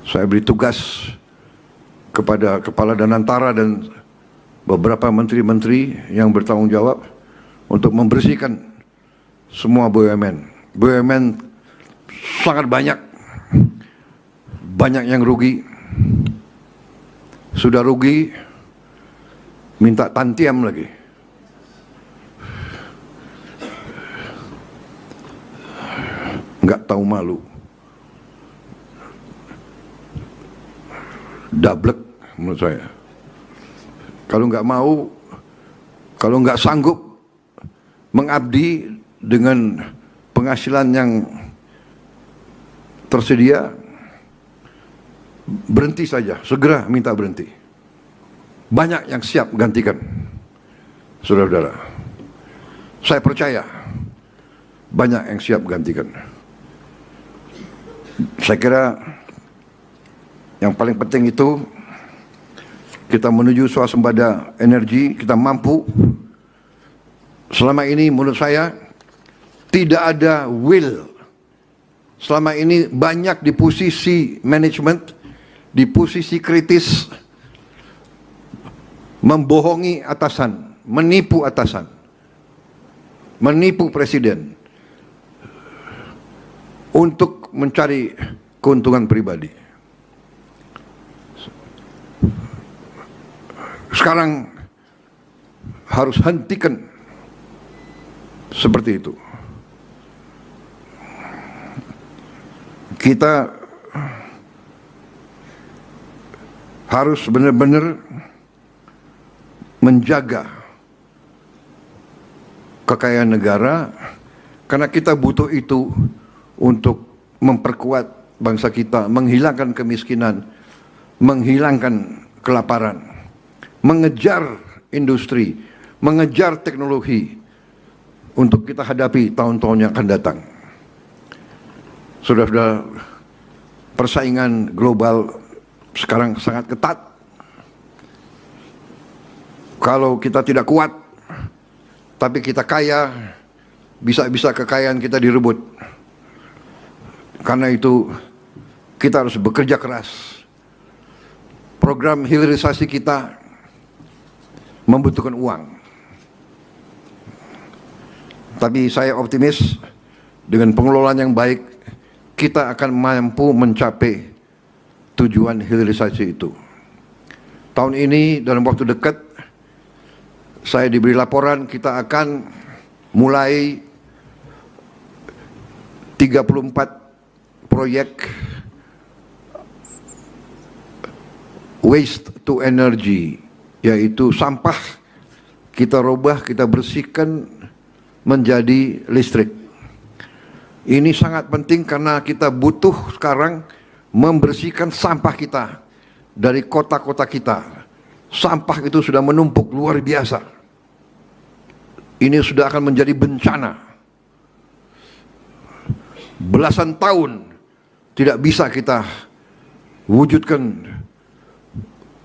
Saya beri tugas kepada Kepala Danantara dan beberapa menteri-menteri yang bertanggung jawab untuk membersihkan semua BUMN. BUMN sangat banyak yang rugi. Sudah rugi, minta tantiam lagi. Nggak tahu malu. Dablek menurut saya. Kalau nggak mau, kalau nggak sanggup mengabdi dengan penghasilan yang tersedia, berhenti saja, segera minta berhenti. banyak yang siap gantikan. Saudara-saudara, saya percaya banyak yang siap gantikan. Saya kira yang paling penting itu kita menuju swasembada energi, kita mampu. Selama ini menurut saya tidak ada will. Selama ini banyak di posisi manajemen, di posisi kritis, membohongi atasan, menipu atasan, menipu presiden untuk mencari keuntungan pribadi. Sekarang harus hentikan seperti itu. Kita harus benar-benar menjaga kekayaan negara, karena kita butuh itu untuk memperkuat bangsa kita, menghilangkan kemiskinan, menghilangkan kelaparan, mengejar industri, mengejar teknologi untuk kita hadapi tahun-tahun yang akan datang. Saudara-saudara, persaingan global sekarang sangat ketat. Kalau kita tidak kuat, tapi kita kaya, bisa-bisa kekayaan kita direbut. Karena itu kita harus bekerja keras. Program hilirisasi kita membutuhkan uang. Tapi saya optimis dengan pengelolaan yang baik, kita akan mampu mencapai tujuan hilirisasi itu. Tahun ini dalam waktu dekat saya diberi laporan kita akan mulai 34 proyek waste to energy, yaitu sampah kita rubah, kita bersihkan menjadi listrik. Ini sangat penting karena kita butuh sekarang membersihkan sampah kita dari kota-kota kita. Sampah itu sudah menumpuk luar biasa. Ini sudah akan menjadi bencana. Belasan tahun tidak bisa kita wujudkan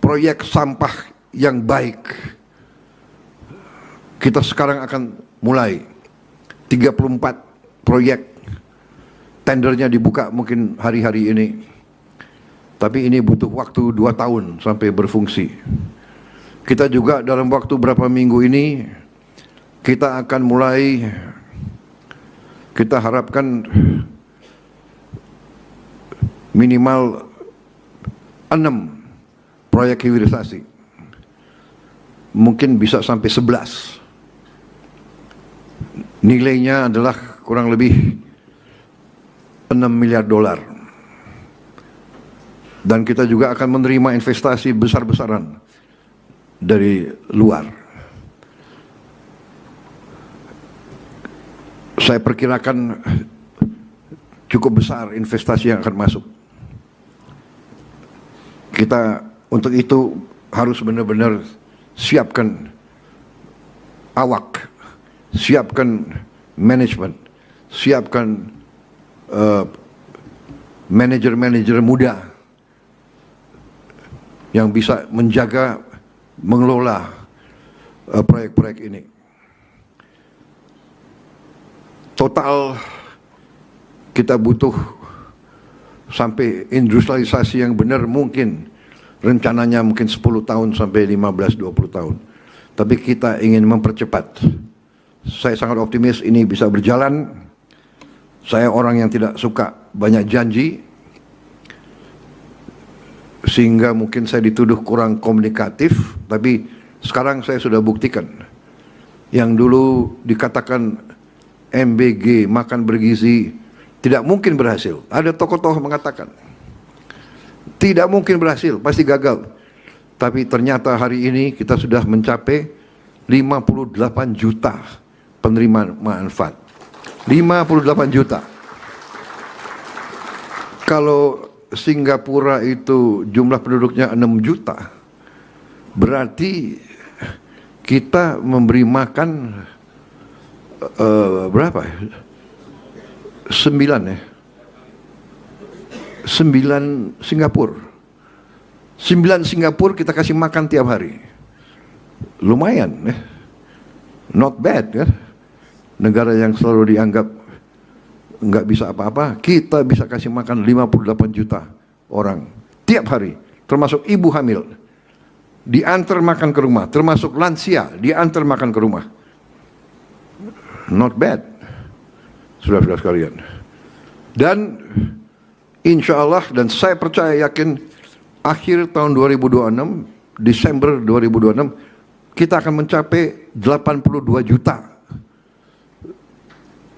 proyek sampah yang baik. Kita sekarang akan mulai 34 proyek. Tendernya dibuka mungkin hari-hari ini. Tapi ini butuh waktu 2 tahun sampai berfungsi. Kita juga dalam waktu berapa minggu ini, kita akan mulai, kita harapkan minimal 6 proyek hilirisasi. Mungkin bisa sampai 11. Nilainya adalah kurang lebih 6 miliar dolar. Dan kita juga akan menerima investasi besar-besaran dari luar. Saya perkirakan cukup besar investasi yang akan masuk. Kita untuk itu harus benar-benar siapkan awak, siapkan manajemen, siapkan manajer-manajer muda yang bisa menjaga, mengelola proyek-proyek ini. Total kita butuh sampai industrialisasi yang benar mungkin rencananya mungkin 10 tahun sampai 15-20 tahun. Tapi kita ingin mempercepat. Saya sangat optimis ini bisa berjalan. Saya orang yang tidak suka banyak janji, sehingga mungkin saya dituduh kurang komunikatif, tapi sekarang saya sudah buktikan. Yang dulu dikatakan MBG, makan bergizi, tidak mungkin berhasil. Ada tokoh-tokoh mengatakan, tidak mungkin berhasil, pasti gagal. Tapi ternyata hari ini kita sudah mencapai 58 juta penerima manfaat. 58 juta. Kalau Singapura itu jumlah penduduknya 6 juta, berarti kita memberi makan berapa? 9 ya. 9 Singapura. 9 Singapura kita kasih makan tiap hari. Lumayan ya. Not bad kan. Negara yang selalu dianggap nggak bisa apa-apa, kita bisa kasih makan 58 juta orang tiap hari, termasuk ibu hamil. Diantar makan ke rumah, termasuk lansia, diantar makan ke rumah. Not bad, saudara-saudara sekalian. Dan insya Allah, dan saya percaya yakin, akhir tahun 2026, Desember 2026, kita akan mencapai 82 juta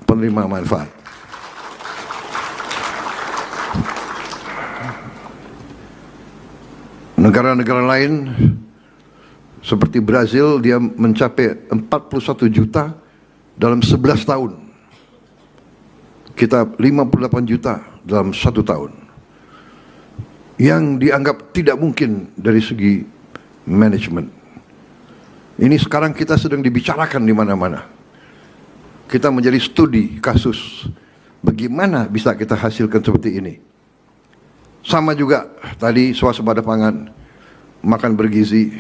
penerima manfaat. Negara-negara lain seperti Brazil, dia mencapai 41 juta dalam 11 tahun. Kita 58 juta dalam 1 tahun. Yang dianggap tidak mungkin dari segi manajemen. Ini sekarang kita sedang dibicarakan di mana-mana. Kita menjadi studi kasus. Bagaimana bisa kita hasilkan seperti ini? Sama juga tadi swasembada pangan, makan bergizi,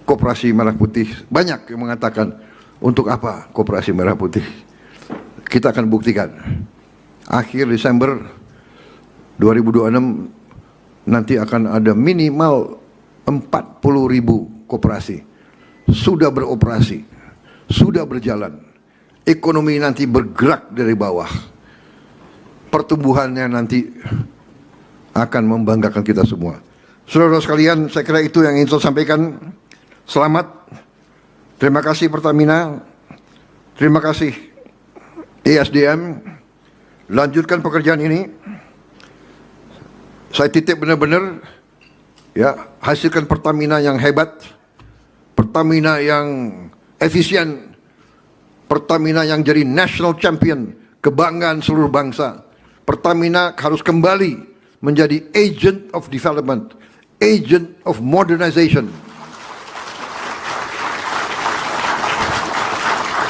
Koperasi Merah Putih. Banyak yang mengatakan, untuk apa Koperasi Merah Putih? Kita akan buktikan. Akhir Desember 2026 nanti akan ada minimal 40.000 koperasi. Sudah beroperasi, sudah berjalan. Ekonomi nanti bergerak dari bawah. Pertumbuhannya nanti akan membanggakan kita semua. Saudara-saudara sekalian, saya kira itu yang ingin saya sampaikan. Selamat. Terima kasih Pertamina. Terima kasih ESDM. Lanjutkan pekerjaan ini. Saya titip benar-benar, ya, hasilkan Pertamina yang hebat, Pertamina yang efisien, Pertamina yang jadi national champion, kebanggaan seluruh bangsa. Pertamina harus kembali menjadi agent of development, agent of modernization.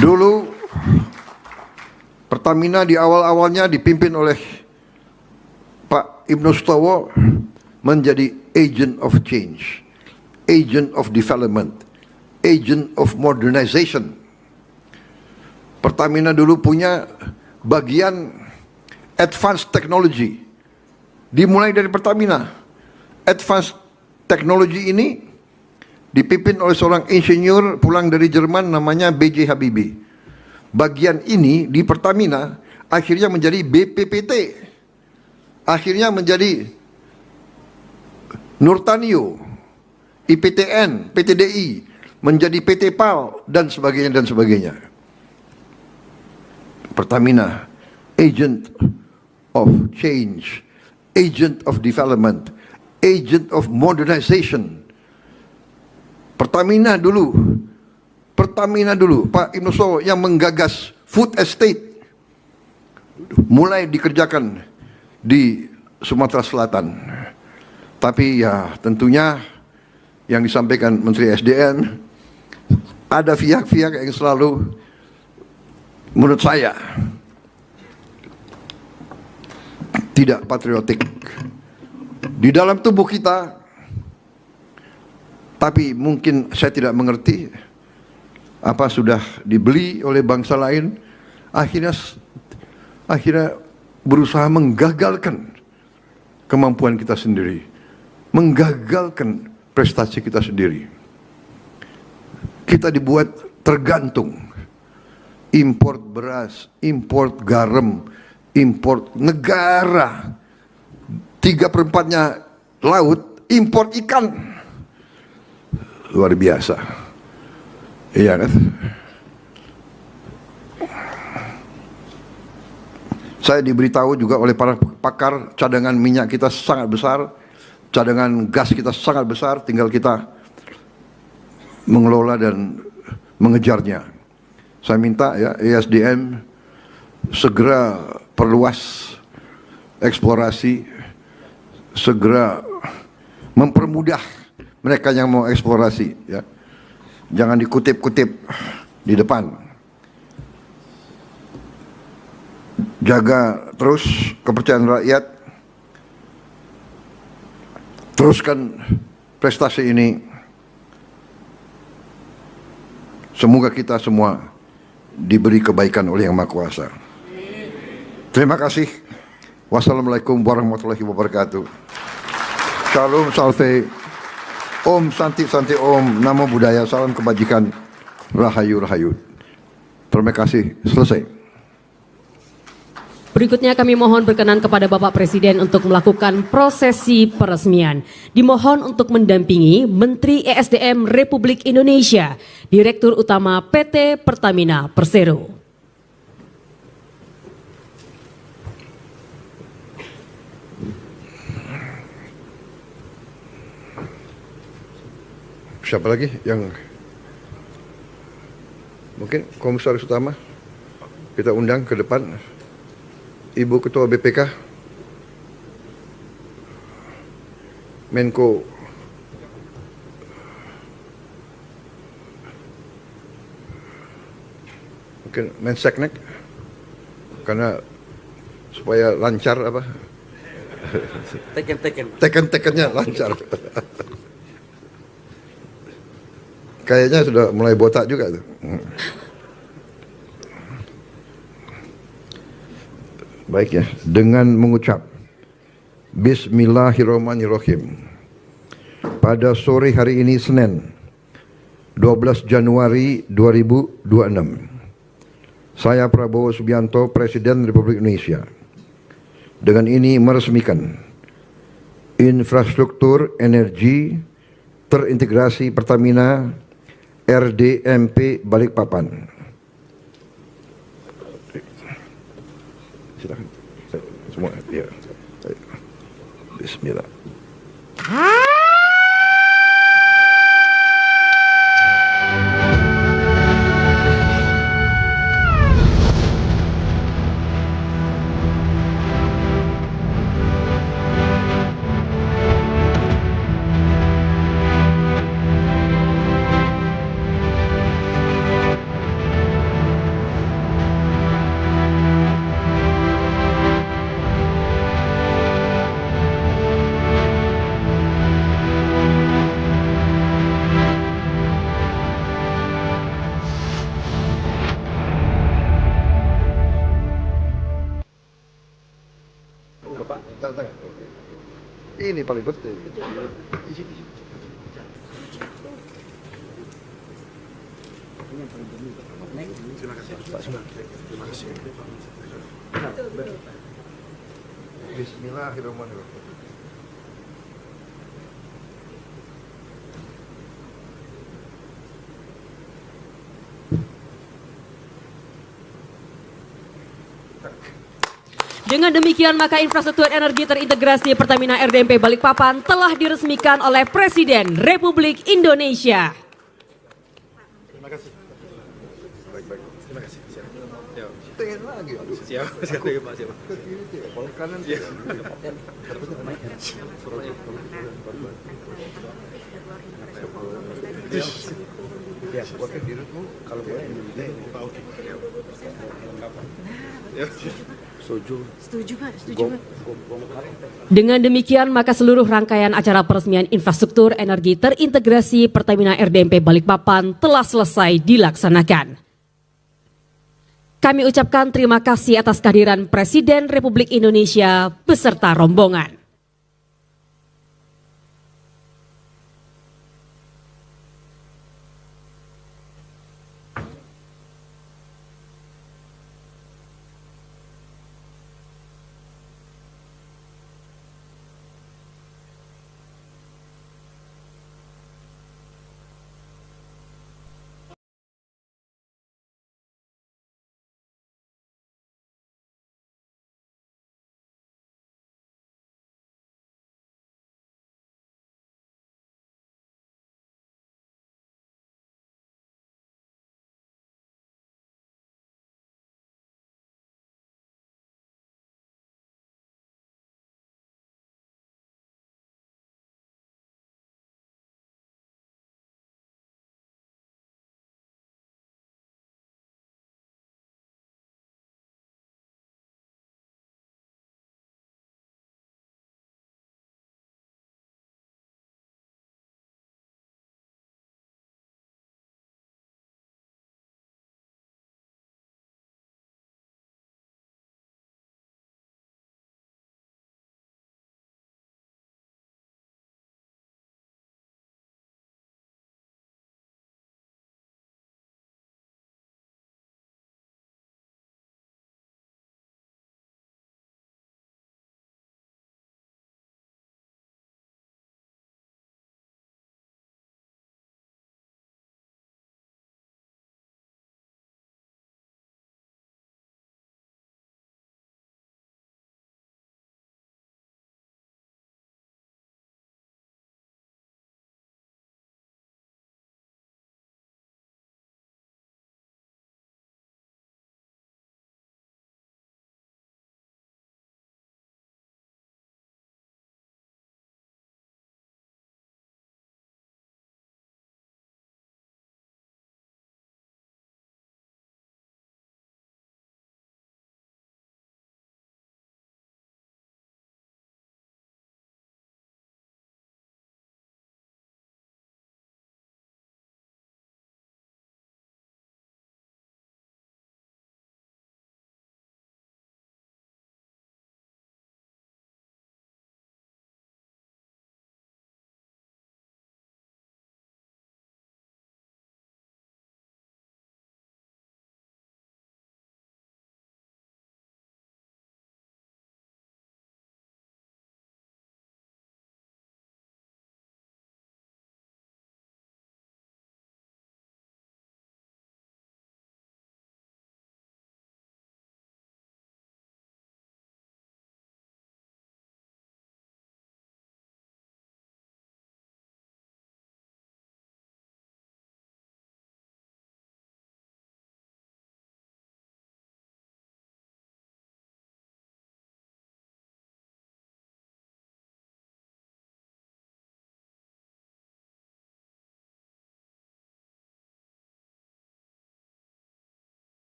Dulu Pertamina di awal-awalnya dipimpin oleh Pak Ibnu Sutowo, menjadi agent of change, agent of development, agent of modernization. Pertamina dulu punya bagian advanced technology. Dimulai dari Pertamina. Advanced technology ini dipimpin oleh seorang insinyur pulang dari Jerman namanya B.J. Habibie. Bagian ini di Pertamina akhirnya menjadi BPPT. Akhirnya menjadi Nurtanio, IPTN, PTDI, menjadi PT PAL, dan sebagainya dan sebagainya. Pertamina, agent of change, agent of development, agent of modernization. Pertamina dulu, Pak Ibnu Sutowo yang menggagas food estate, mulai dikerjakan di Sumatera Selatan. Tapi ya tentunya yang disampaikan Menteri SDM, ada pihak-pihak yang selalu menurut saya tidak patriotik di dalam tubuh kita. Tapi mungkin saya tidak mengerti apa sudah dibeli oleh bangsa lain, akhirnya berusaha menggagalkan kemampuan kita sendiri, menggagalkan prestasi kita sendiri. Kita dibuat tergantung, import beras, import garam, import negara, 3/4-nya laut, import ikan. Luar biasa. Iya kan? Saya diberitahu juga oleh para pakar, cadangan minyak kita sangat besar, cadangan gas kita sangat besar, tinggal kita mengelola dan mengejarnya. Saya minta ya ESDM segera perluas eksplorasi, segera mempermudah mereka yang mau eksplorasi, ya. Jangan dikutip-kutip di depan. Jaga terus kepercayaan rakyat. Teruskan prestasi ini. Semoga kita semua diberi kebaikan oleh Yang Maha Kuasa. Terima kasih. Wassalamualaikum warahmatullahi wabarakatuh. Shalom salve. Om Santi Santi Om. Namo Buddhaya. Salam kebajikan. Rahayu Rahayu. Terima kasih. Selesai. Berikutnya kami mohon berkenan kepada Bapak Presiden untuk melakukan prosesi peresmian. Dimohon untuk mendampingi Menteri ESDM Republik Indonesia, Direktur Utama PT Pertamina Persero. Siapa lagi yang mungkin Komisaris Utama kita undang ke depan? Ibu Ketua BPK, Menko mungkin Menseknek, karena supaya lancar apa? Teken-tekennya lancar. Kayaknya sudah mulai botak juga tuh. Baik ya, dengan mengucap Bismillahirrahmanirrahim. Pada sore hari ini Senin 12 Januari 2026, saya Prabowo Subianto, Presiden Republik Indonesia, dengan ini meresmikan infrastruktur energi terintegrasi Pertamina RDMP Balikpapan. Silakan. Semua ya. Bismillah. Ini paling penting. Bismillahirrahmanirrahim. Dengan demikian maka infrastruktur energi terintegrasi Pertamina RDMP Balikpapan telah diresmikan oleh Presiden Republik Indonesia. Terima kasih. Baik. Terima kasih. Siap. Pengen lagi. Aduh. Siap. Siap Pak. Siap. Ke kiri ya. Kalau kanan ya. Ya, pakai dirutmu kalau boleh. Setuju Pak. Dengan demikian maka seluruh rangkaian acara peresmian infrastruktur energi terintegrasi Pertamina RDMP Balikpapan telah selesai dilaksanakan. Kami ucapkan terima kasih atas kehadiran Presiden Republik Indonesia beserta rombongan.